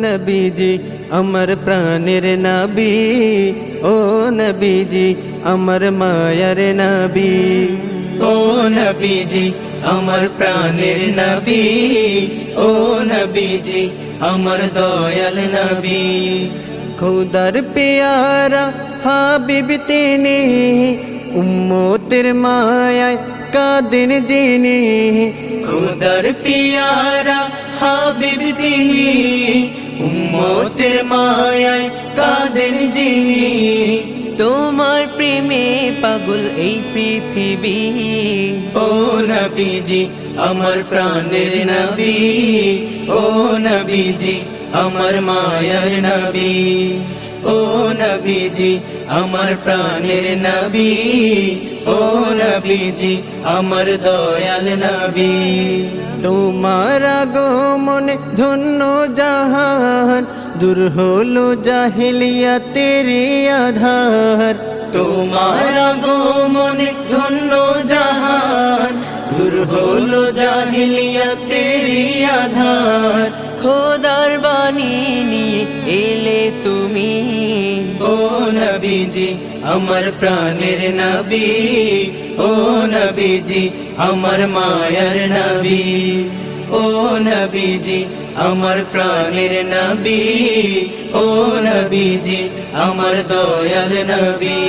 নবীজি আমার প্রাণের নবী, ও নবীজি আমার মায়ার নবী, ও নবীজি আমার প্রাণের নবী, ও নবীজি আমার দয়াল নবী। খুদার প্যারা হাবিব তিনি, উম্মতের মায়ায় কাঁদেন যিনি। খুদার প্যারা হাবিব তিনি, উম্মতের মায়ায় কাঁদেন যিনি। তোমার প্রেমে পাগল এই পৃথিবী, ও নবীজি আমার প্রাণের নবী, ও নবীজি আমার মায়ার নবী, ও নবীজি আমার প্রাণের নবী, ও নবীজি আমার দয়াল নবী। তোমার আগমনে ধন্য জাহান, দূর হলো জাহিলিয়াতের আধার। তোমার আগমনে ধন্য জাহান, দূর হলো জাহিলিয়াতের আধার। খোদার বাণী নিয়ে এলে তুমি, ও নবীজি আমার প্রাণের নবী, ও নবীজি আমার মায়ার নবী, ও নবীজি আমার প্রাণের নবী, ও নবীজি আমার দয়াল নবী।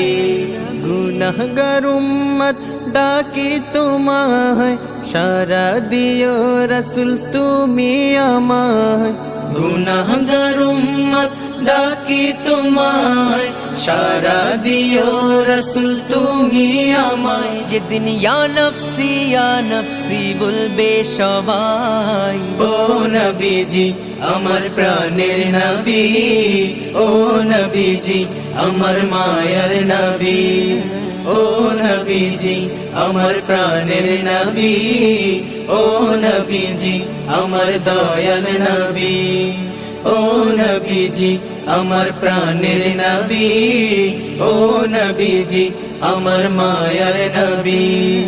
গুনাহগার উম্মত ডাকি তোমায়, সারা দিও রাসূল তুমি আমায়। গুনাহগার উম্মত ডাকি তোমায়, সারা দিও রাসূল তুমি আমায়। যেদিন ইয়া নফসি বলবে সবাই, ও নবীজি আমার প্রাণের নবী, ও নবীজি আমার মায়ার নবী, ও নবীজি আমার প্রাণের নবী, ও নবীজি আমার দয়াল নবী, ও নবীজি আমার প্রাণের নবী, ও নবীজি আমার মায়ার নবী।